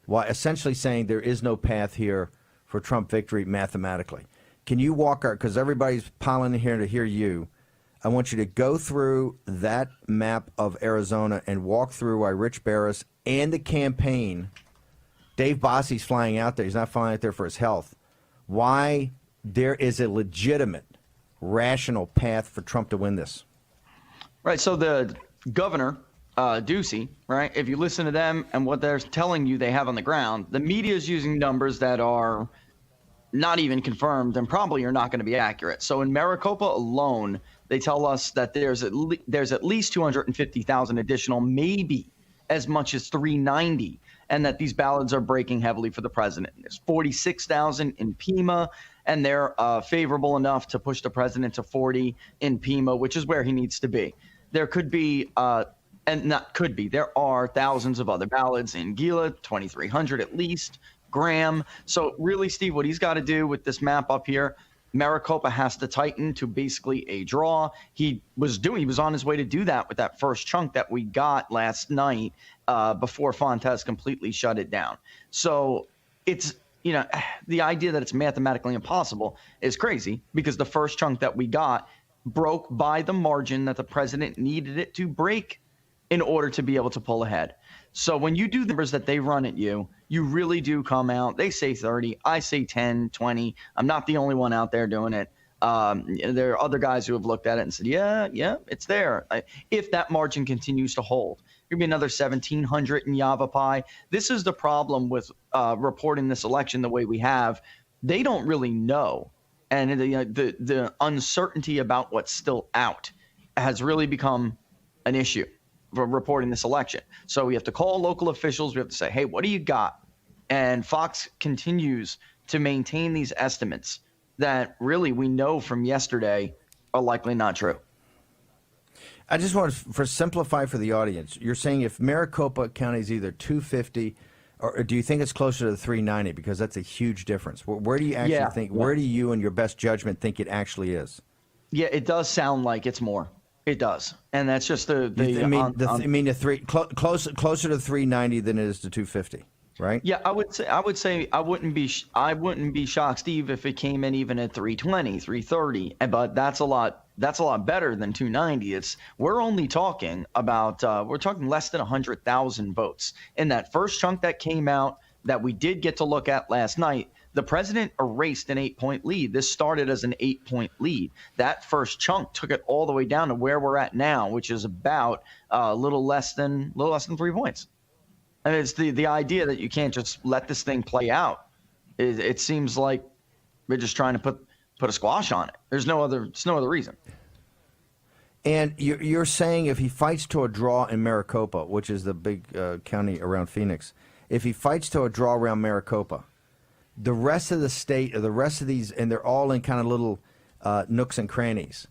Why essentially saying there is no path here for Trump victory mathematically. Can you walk our, because everybody's piling in here to hear you, I want you to go through that map of Arizona and walk through why Rich Barris and the campaign, Dave Bossi's flying out there. He's not flying out there for his health. Why there is a legitimate, rational path for Trump to win this. Right. So the governor, Ducey, right, if you listen to them and what they're telling you they have on the ground, the media is using numbers that are not even confirmed and probably are not going to be accurate. So in Maricopa alone, they tell us that there's at least 250,000 additional, maybe as much as 390, and that these ballots are breaking heavily for the president. There's 46,000 in Pima, and they're favorable enough to push the president to 40 in Pima, which is where he needs to be. There could be, there are thousands of other ballots in Gila, 2,300 at least, Graham. So really, Steve, what he's got to do with this map up here, Maricopa has to tighten to basically a draw. He was on his way to do that with that first chunk that we got last night before Fontes completely shut it down. So it's, the idea that it's mathematically impossible is crazy because the first chunk that we got broke by the margin that the president needed it to break in order to be able to pull ahead. So when you do the numbers that they run at you, you really do come out. They say 30. I say 10, 20. I'm not the only one out there doing it. There are other guys who have looked at it and said, yeah, it's there. If that margin continues to hold, there'll be another 1,700 in Yavapai. This is the problem with reporting this election the way we have. They don't really know. And the uncertainty about what's still out has really become an issue for reporting this election. So we have to call local officials. We have to say, hey, what do you got? And Fox continues to maintain these estimates that really we know from yesterday are likely not true. I just want to simplify for the audience. You're saying if Maricopa County is either 250 or do you think it's closer to the 390? Because that's a huge difference. Where do you actually think, where do you and your best judgment think it actually is? Yeah, it does sound like it's more. It does. And that's just closer to 390 than it is to 250. Right? Yeah, I would say I wouldn't be shocked, Steve, if it came in even at 320, 330. But that's a lot better than 290. We're only talking about we're talking less than 100,000 votes. In that first chunk that came out that we did get to look at last night, the president erased an 8-point lead. This started as an 8-point lead. That first chunk took it all the way down to where we're at now, which is about a little less than 3 points. And it's the idea that you can't just let this thing play out. It seems like we're just trying to put a squash on it. There's no other reason. And you're saying if he fights to a draw in Maricopa, which is the big county around Phoenix, if he fights to a draw around Maricopa, the rest of the state, or the rest of these, and they're all in kind of little nooks and crannies,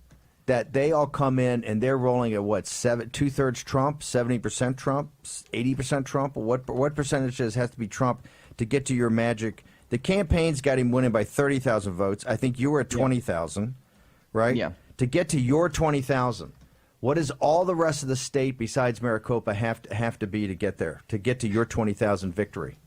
that they all come in and they're rolling at what, 2/3 Trump, 70% Trump, 80% Trump? What percentages has to be Trump to get to your magic? The campaign's got him winning by 30,000 votes. I think you were at 20,000, right? Yeah. To get to your 20,000, what does all the rest of the state besides Maricopa have to be to get there, to get to your 20,000 victory?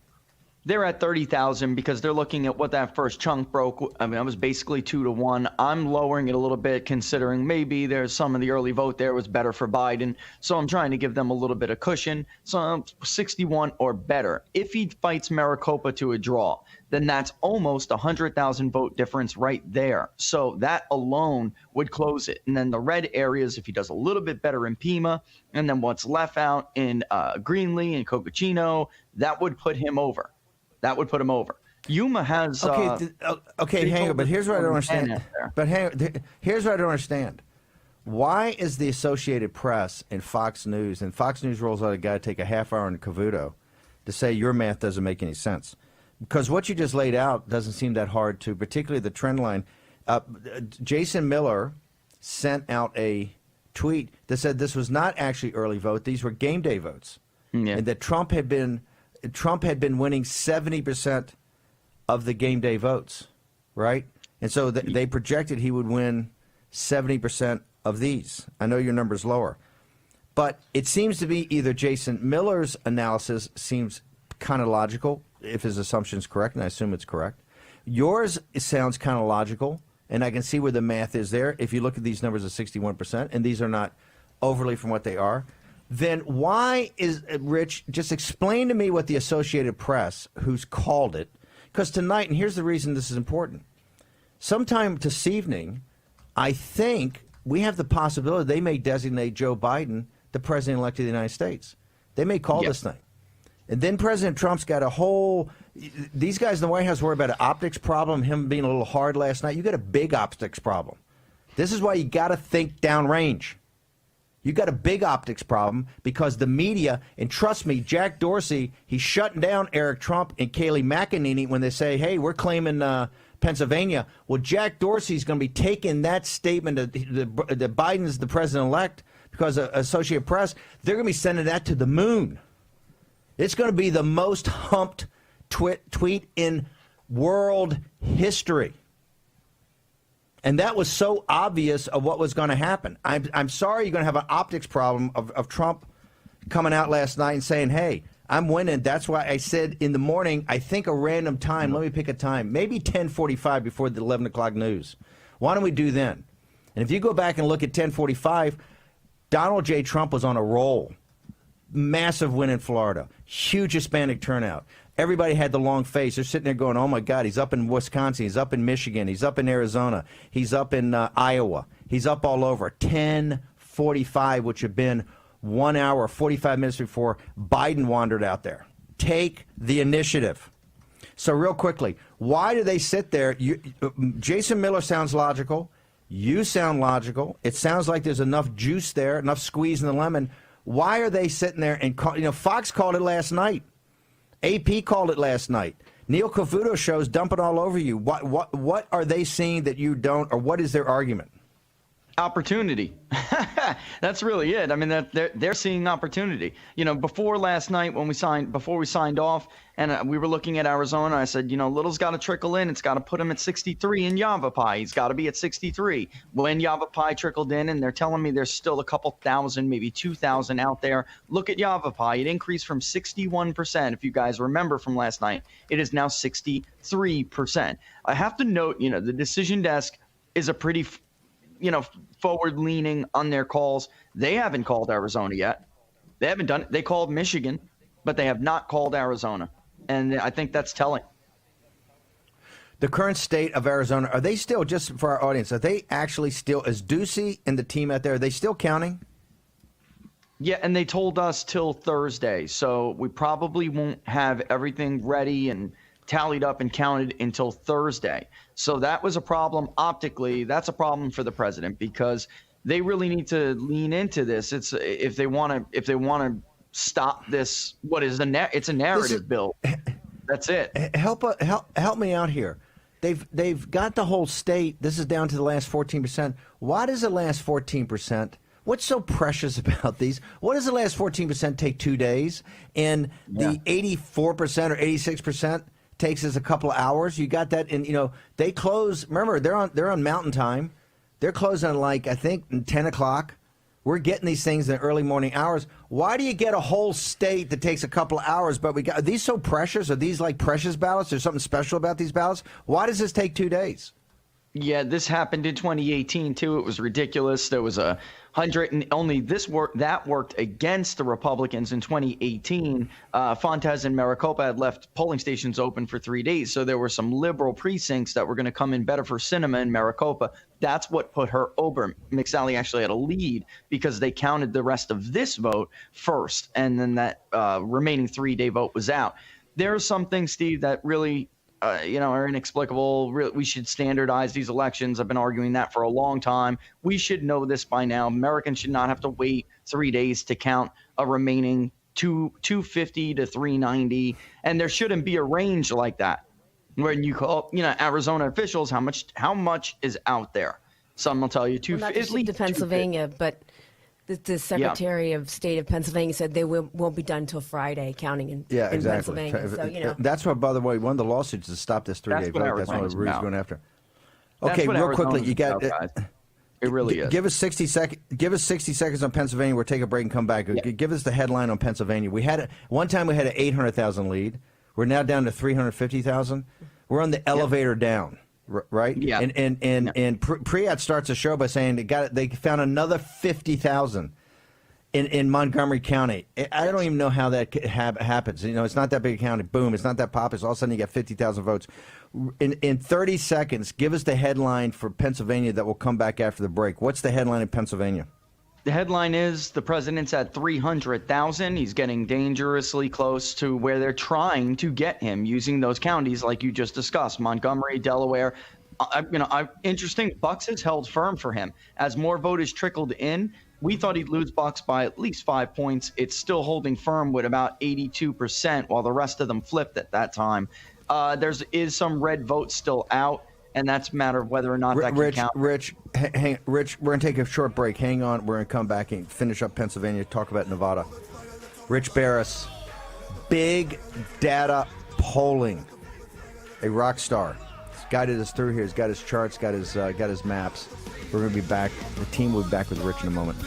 They're at 30,000 because they're looking at what that first chunk broke. I mean, that was basically 2-1. I'm lowering it a little bit considering maybe there's some of the early vote there was better for Biden. So I'm trying to give them a little bit of cushion. So 61 or better. If he fights Maricopa to a draw, then that's almost 100,000 vote difference right there. So that alone would close it. And then the red areas, if he does a little bit better in Pima, and then what's left out in Greenlee and Cocachino, that would put him over. That would put him over. Yuma has okay. Hang on, but here's what I don't understand. But here's what I don't understand. Why is the Associated Press and Fox News rolls out a guy to take a half hour in Cavuto to say your math doesn't make any sense? Because what you just laid out doesn't seem that hard to, particularly the trend line. Jason Miller sent out a tweet that said this was not actually early vote; these were game day votes, and that Trump had been winning 70% of the game day votes, right? And so they projected he would win 70% of these. I know your number's lower. But it seems to be either Jason Miller's analysis seems kind of logical, if his assumption is correct, and I assume it's correct. Yours sounds kind of logical, and I can see where the math is there. If you look at these numbers of 61%, and these are not overly from what they are, then why is Rich? Just explain to me what the Associated Press, who's called it, because tonight, and here's the reason this is important. Sometime this evening, I think we have the possibility they may designate Joe Biden the president-elect of the United States. They may call this thing. And then President Trump's got a whole... These guys in the White House worry about an optics problem, him being a little hard last night. You got a big optics problem. This is why you got to think downrange. You got a big optics problem because the media, and trust me, Jack Dorsey, he's shutting down Eric Trump and Kayleigh McEnany when they say, hey, we're claiming Pennsylvania. Well, Jack Dorsey's going to be taking that statement that Biden's the president-elect because of Associated Press. They're going to be sending that to the moon. It's going to be the most humped tweet in world history. And that was so obvious of what was going to happen. I'm sorry you're going to have an optics problem of Trump coming out last night and saying, hey, I'm winning. That's why I said in the morning, I think a random time, let me pick a time, maybe 10:45 before the 11 o'clock news. Why don't we do then? And if you go back and look at 10:45, Donald J. Trump was on a roll. Massive win in Florida. Huge Hispanic turnout. Everybody had the long face. They're sitting there going, oh, my God, he's up in Wisconsin. He's up in Michigan. He's up in Arizona. He's up in Iowa. He's up all over. 10:45, which had been 1 hour, 45 minutes before Biden wandered out there. Take the initiative. So real quickly, why do they sit there? Jason Miller sounds logical. You sound logical. It sounds like there's enough juice there, enough squeeze in the lemon. Why are they sitting there and Fox called it last night. AP called it last night. Neil Cavuto shows dumping all over you. What are they seeing that you don't, or what is their argument? Opportunity. That's really it. I mean, they're seeing opportunity. Before last night before we signed off, and we were looking at Arizona, I said, Little's got to trickle in. It's got to put him at 63 in Yavapai. He's got to be at 63. When Yavapai trickled in, and they're telling me there's still a couple thousand, maybe 2,000 out there. Look at Yavapai. It increased from 61%. If you guys remember from last night, it is now 63%. I have to note, the decision desk is a pretty forward-leaning on their calls. They haven't called Arizona yet. They haven't done it. They called Michigan, but they have not called Arizona. And I think that's telling. The current state of Arizona, are they still, just for our audience, are they actually still, is Ducey and the team out there, are they still counting? Yeah, and they told us till Thursday. So we probably won't have everything ready and tallied up and counted until Thursday. So that was a problem optically. That's a problem for the president because they really need to lean into this. It's if they want to stop this. It's a narrative bill. That's it. Help me out here. They've got the whole state. This is down to the last 14%. Why does the last 14%? What's so precious about these? What does the last 14% take 2 days? And the 84% or 86% takes us a couple of hours. You got that, and they close. Remember, they're on Mountain Time. They're closing at I think 10 o'clock. We're getting these things in the early morning hours. Why do you get a whole state that takes a couple of hours? But are these so precious? Are these like precious ballots? There's something special about these ballots? Why does this take 2 days? Yeah, this happened in 2018 too. It was ridiculous. There was 100 and only that worked against the Republicans in 2018. Fontes and Maricopa had left polling stations open for 3 days, so there were some liberal precincts that were going to come in better for Sinema and Maricopa. That's what put her over. McSally actually had a lead because they counted the rest of this vote first, and then that remaining 3-day vote was out. There are some things, Steve, that really are inexplicable. We should standardize these elections. I've been arguing that for a long time. We should know this by now. Americans should not have to wait 3 days to count a remaining 250 to 390, and there shouldn't be a range like that. When you call, Arizona officials, how much is out there? Some will tell you not just to Pennsylvania, but the Secretary of State of Pennsylvania said they won't be done until Friday, counting in exactly. Pennsylvania. So, that's what, by the way, one of the lawsuits is to stop this 3-day vote. That's what Rudy's going after. Okay, real quickly, you got it. Really is. Give us 60 seconds. Give us 60 seconds on Pennsylvania. We'll take a break and come back. Yeah. Give us the headline on Pennsylvania. One time we had an 800,000 lead. We're now down to 350,000. We're on the elevator down. Right? Yeah. And Priyat starts the show by saying they found another 50,000 in Montgomery County. I don't even know how that happens. It's not that big a county. Boom, it's not that populous. All of a sudden you get 50,000 votes. In 30 seconds, give us the headline for Pennsylvania that will come back after the break. What's the headline in Pennsylvania? The headline is the president's at 300,000. He's getting dangerously close to where they're trying to get him using those counties like you just discussed, Montgomery, Delaware. Interesting. Bucks has held firm for him. As more voters trickled in, we thought he'd lose Bucks by at least 5 points. It's still holding firm with about 82%, while the rest of them flipped at that time. There is some red vote still out, and that's a matter of whether or not that can count. Rich, we're going to take a short break. Hang on. We're going to come back and finish up Pennsylvania, talk about Nevada. Rich Barris, big data polling, a rock star. He's guided us through here. He's got his charts, got his maps. We're going to be back. The team will be back with Rich in a moment.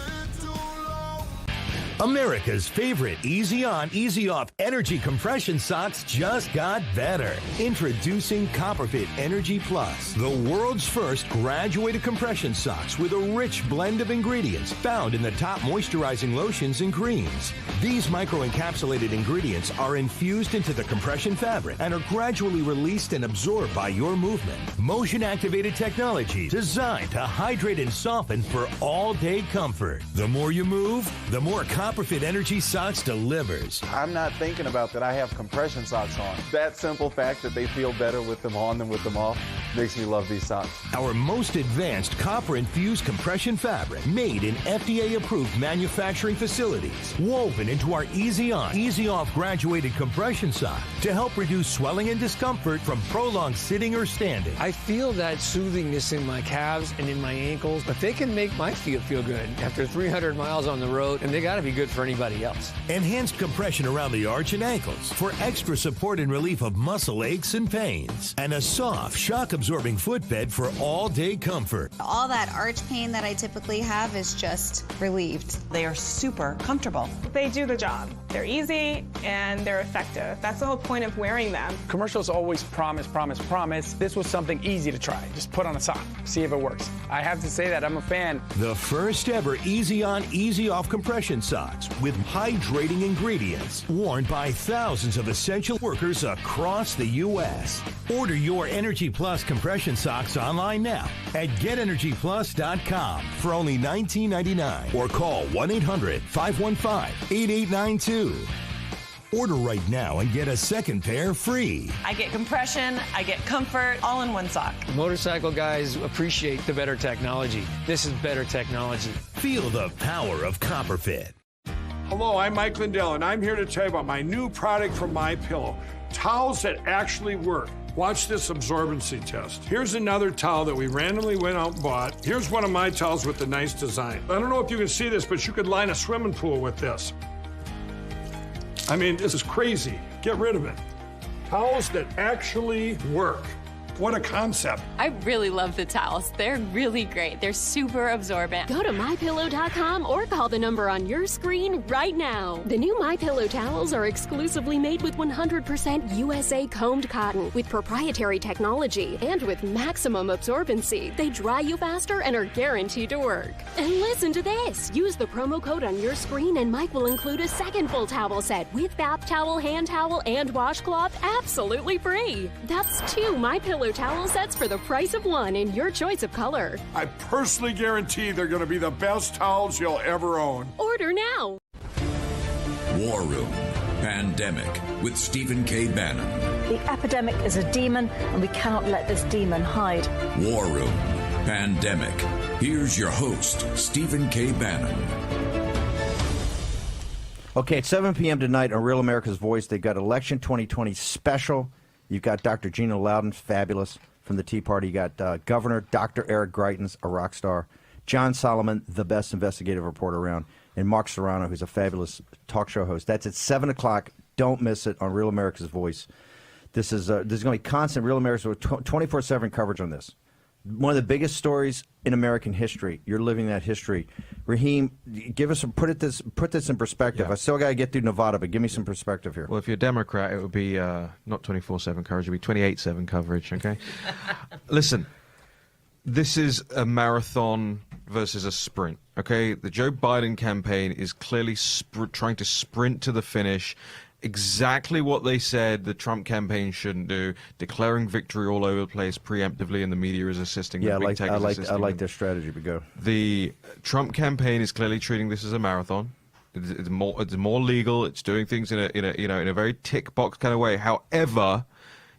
America's favorite easy on, easy off energy compression socks just got better. Introducing Copperfit Energy Plus, the world's first graduated compression socks with a rich blend of ingredients found in the top moisturizing lotions and creams. These micro-encapsulated ingredients are infused into the compression fabric and are gradually released and absorbed by your movement. Motion-activated technology designed to hydrate and soften for all-day comfort. The more you move, the more Copperfit Energy Socks delivers. I'm not thinking about that I have compression socks on. That simple fact that they feel better with them on than with them off makes me love these socks. Our most advanced copper-infused compression fabric, made in FDA-approved manufacturing facilities, woven into our Easy On, Easy Off graduated compression sock to help reduce swelling and discomfort from prolonged sitting or standing. I feel that soothingness in my calves and in my ankles, but they can make my feet feel good after 300 miles on the road, and they got to be good for anybody else. Enhanced compression around the arch and ankles for extra support and relief of muscle aches and pains. And a soft, shock-absorbing footbed for all-day comfort. All that arch pain that I typically have is just relieved. They are super comfortable. They do the job. They're easy and they're effective. That's the whole point of wearing them. Commercials always promise, promise, promise. This was something easy to try. Just put on a sock, see if it works. I have to say that I'm a fan. The first ever Easy On, Easy Off compression socks with hydrating ingredients, worn by thousands of essential workers across the U.S. Order your Energy Plus compression socks online now at GetEnergyPlus.com for only $19.99 or call 1-800-515-8892. Order right now and get a second pair free. I get compression, I get comfort, all in one sock. Motorcycle guys appreciate the better technology. This is better technology. Feel the power of Copperfit. Hello, I'm Mike Lindell, and I'm here to tell you about my new product from MyPillow, towels that actually work. Watch this absorbency test. Here's another towel that we randomly went out and bought. Here's one of my towels with the nice design. I don't know if you can see this, but you could line a swimming pool with this. I mean, this is crazy. Get rid of it. Towels that actually work. What a concept. I really love the towels. They're really great. They're super absorbent. Go to MyPillow.com or call the number on your screen right now. The new MyPillow towels are exclusively made with 100% USA combed cotton with proprietary technology and with maximum absorbency. They dry you faster and are guaranteed to work. And listen to this. Use the promo code on your screen and Mike will include a second full towel set with bath towel, hand towel, and washcloth absolutely free. That's 2 MyPillow towel sets for the price of 1 in your choice of color. I personally guarantee they're going to be the best towels you'll ever own. Order now. War Room Pandemic with Stephen K. Bannon. The epidemic is a demon, and we cannot let this demon hide. War Room Pandemic. Here's your host, Stephen K. Bannon. Okay, at 7 p.m. tonight on Real America's Voice, they've got Election 2020 special. You've got Dr. Gina Loudon, fabulous, from the Tea Party. You got Governor Dr. Eric Greitens, a rock star. John Solomon, the best investigative reporter around. And Mark Serrano, who's a fabulous talk show host. That's at 7 o'clock. Don't miss it on Real America's Voice. This is going to be constant Real America's Voice, 24/7 coverage on this. One of the biggest stories in American history. You're living that history. Raheem, give us put this in perspective. Yeah. I still got to get through Nevada, but give me some perspective here. Well, if you're a Democrat, it would be not 24/7 coverage, it would be 28/7 coverage, okay? Listen, this is a marathon versus a sprint, okay? The Joe Biden campaign is clearly trying to sprint to the finish. Exactly what they said the Trump campaign shouldn't do, declaring victory all over the place preemptively, and the media is assisting. Yeah, big tech is I assisting like them. their strategy, but go. The Trump campaign is clearly treating this as a marathon. It's more legal. It's doing things in a very tick box kind of way. However,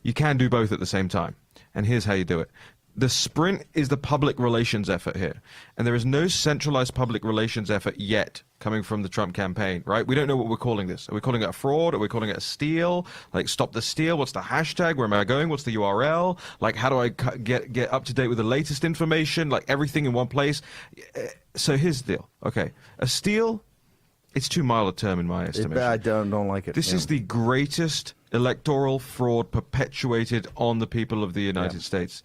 you can do both at the same time. And here's how you do it. The sprint is the public relations effort here. And there is no centralized public relations effort yet coming from the Trump campaign, right? We don't know what we're calling this. Are we calling it a fraud? Are we calling it a steal? Like, stop the steal? What's the hashtag? Where am I going? What's the URL? Like, how do I get up to date with the latest information? Like, everything in one place. So here's the deal. Okay. A steal, it's too mild a term in my estimation. I don't like it. This is the greatest electoral fraud perpetuated on the people of the United States.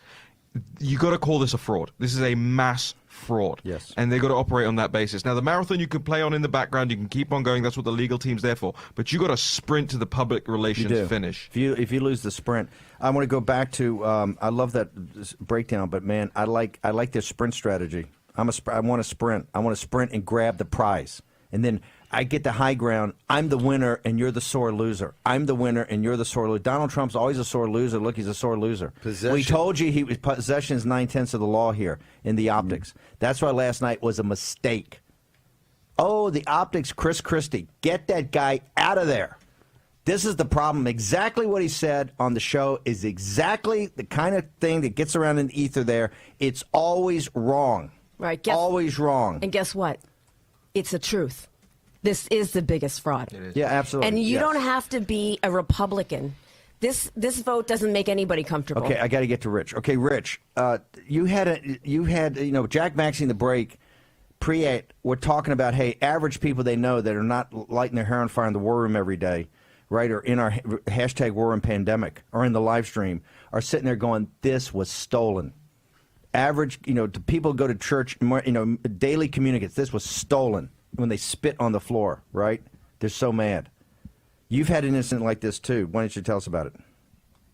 You got to call this a fraud. This is a mass fraud. Yes. And they got to operate on that basis. Now, the marathon you can play on in the background, you can keep on going. That's what the legal team's there for. But you got to sprint to the public relations finish. If you lose the sprint, I want to go back to. I love that breakdown, but man, I like their sprint strategy. I want to sprint. I want to sprint and grab the prize, and then I get the high ground. I'm the winner, and you're the sore loser. I'm the winner, and you're the sore loser. Donald Trump's always a sore loser. Look, he's a sore loser. Possession. We told you possession is 9/10 of the law here in the optics. That's why last night was a mistake. Oh, the optics, Chris Christie. Get that guy out of there. This is the problem. Exactly what he said on the show is exactly the kind of thing that gets around in the ether there. It's always wrong. Right. Always wrong. And guess what? It's the truth. This is the biggest fraud. Yeah, absolutely. And you don't have to be a Republican. This vote doesn't make anybody comfortable. Okay, I got to get to Rich. Okay, Rich, you had Jack Maxey in the break. We're talking about, hey, average people they know that are not lighting their hair on fire in the war room every day, right, or in our hashtag war room pandemic, or in the live stream, are sitting there going, this was stolen. Average, the people go to church, daily communicants, this was stolen. When they spit on the floor, right? They're so mad. You've had an incident like this too. Why don't you tell us about it?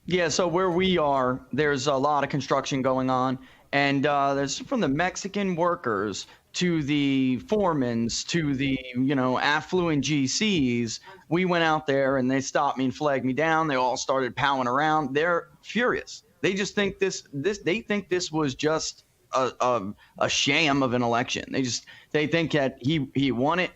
Yeah, so where we are, there's a lot of construction going on, and there's from the Mexican workers to the foremans to the affluent GCs. We went out there and they stopped me and flagged me down. They all started powing around. They're furious. They just think they think this was just a sham of an election. They think that he won it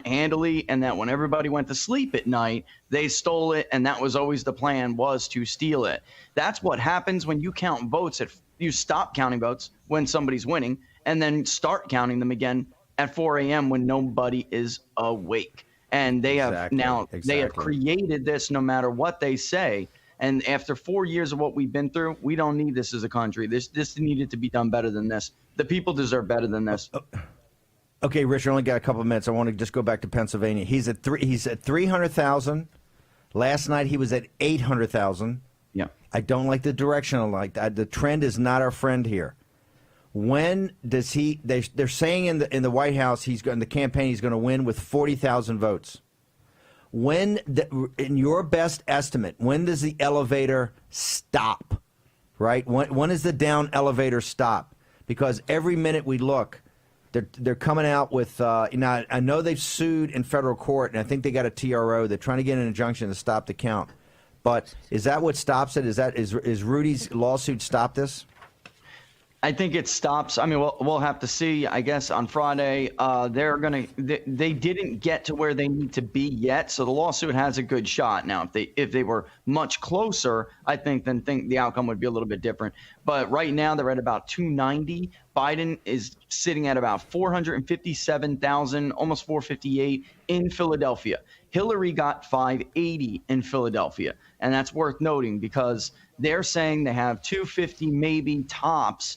handily, and that when everybody went to sleep at night, they stole it, and that was always the plan, was to steal it. That's what happens when you count votes. You stop counting votes when somebody's winning, and then start counting them again at 4 a.m. when nobody is awake. And they have they have created this no matter what they say. And after 4 years of what we've been through, we don't need this as a country. This needed to be done better than this. The people deserve better than this. Okay, Rich, I only got a couple of minutes. I want to just go back to Pennsylvania. He's at 300,000. Last night he was at 800,000. Yeah. I don't like the direction I like. The trend is not our friend here. When does he? They're saying in the White House in the campaign he's going to win with 40,000 votes. When, in your best estimate, when does the elevator stop? Right? When does the down elevator stop? Because every minute we look, they're coming out with. I know they've sued in federal court, and I think they got a TRO. They're trying to get an injunction to stop the count. But is that what stops it? Is Rudy's lawsuit stop this? I think it stops. I mean, we'll have to see. I guess on Friday, they didn't get to where they need to be yet, so the lawsuit has a good shot. Now, if they were much closer, I think the outcome would be a little bit different. But right now, they're at about 290. Biden is sitting at about 457,000, almost 458 in Philadelphia. Hillary got 580 in Philadelphia, and that's worth noting because they're saying they have 250 maybe tops.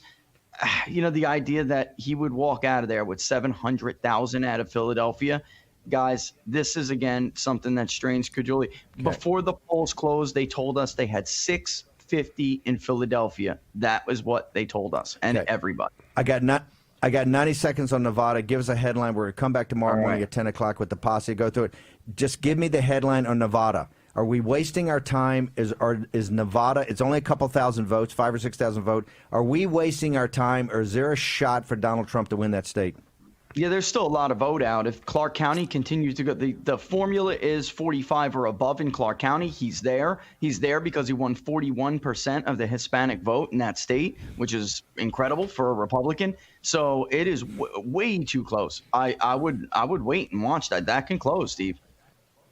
The idea that he would walk out of there with 700,000 out of Philadelphia, guys, this is, again, something that strains credulity. Okay. Before the polls closed, they told us they had 650 in Philadelphia. That was what they told us, and everybody. I got 90 seconds on Nevada. Give us a headline. We're going to come back tomorrow morning at 10 o'clock with the posse. Go through it. Just give me the headline on Nevada. Are we wasting our time? Is Nevada, it's only a couple thousand votes, 5,000 or 6,000 votes. Are we wasting our time, or is there a shot for Donald Trump to win that state? Yeah, there's still a lot of vote out. If Clark County continues to go, the formula is 45 or above in Clark County. He's there. He's there because he won 41% of the Hispanic vote in that state, which is incredible for a Republican. So it is way too close. I would wait and watch that. That can close, Steve.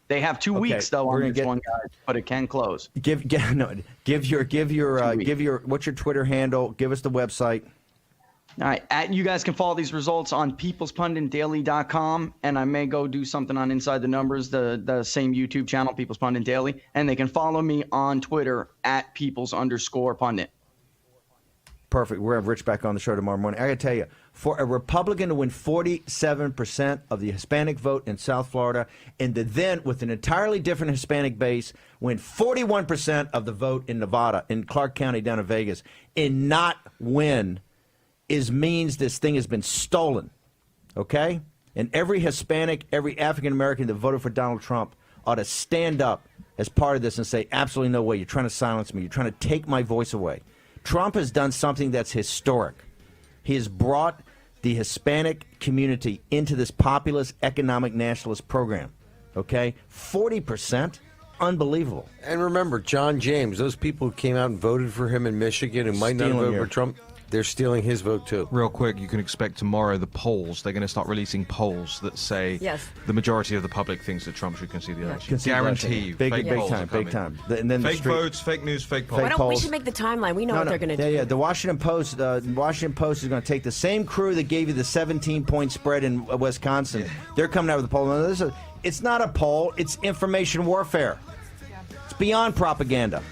They have 2 weeks though on this one, guys, but it can close. Give your what's your Twitter handle? Give us the website. All right, you guys can follow these results on peoplespunditdaily.com, and I may go do something on Inside the Numbers, the same YouTube channel, People's Pundit Daily, and they can follow me on Twitter at @peoples_pundit. Perfect. We're going to have Rich back on the show tomorrow morning. I got to tell you, for a Republican to win 47% of the Hispanic vote in South Florida, and to then, with an entirely different Hispanic base, win 41% of the vote in Nevada, in Clark County down in Vegas, and not win means this thing has been stolen, okay? And every Hispanic, every African-American that voted for Donald Trump ought to stand up as part of this and say, absolutely no way, you're trying to silence me, you're trying to take my voice away. Trump has done something that's historic. He has brought the Hispanic community into this populist economic nationalist program, okay? 40%? Unbelievable. And remember, John James, those people who came out and voted for him in Michigan who might not have voted for Trump, they're stealing his vote too. Real quick, you can expect tomorrow the polls. They're going to start releasing polls that say the majority of the public thinks that Trump should concede the election. Guarantee you. Big time. And then fake votes, fake news, fake polls. Why don't we should make the timeline? We know what they're going to do. Yeah. The Washington Post is going to take the same crew that gave you the 17-point spread in Wisconsin. They're coming out with a poll. Now, it's not a poll. It's information warfare. It's beyond propaganda.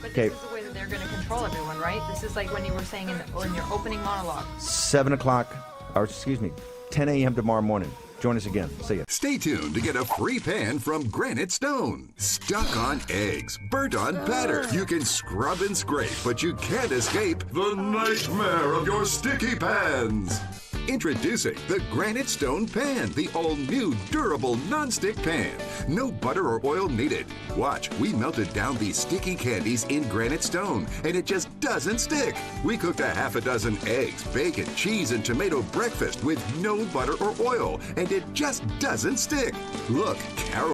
But this is the way that they're going to control everyone, right? This is like when you were saying in your opening monologue. 7 o'clock, or excuse me, 10 a.m. tomorrow morning. Join us again. See ya. Stay tuned to get a free pan from Granite Stone. Stuck on eggs, burnt on batter. You can scrub and scrape, but you can't escape the nightmare of your sticky pans. Introducing the Granite Stone Pan, the all-new durable non-stick pan. No butter or oil needed. Watch, we melted down these sticky candies in Granite Stone, and it just doesn't stick. We cooked a half a dozen eggs, bacon, cheese, and tomato breakfast with no butter or oil, and it just doesn't stick. Look, Carol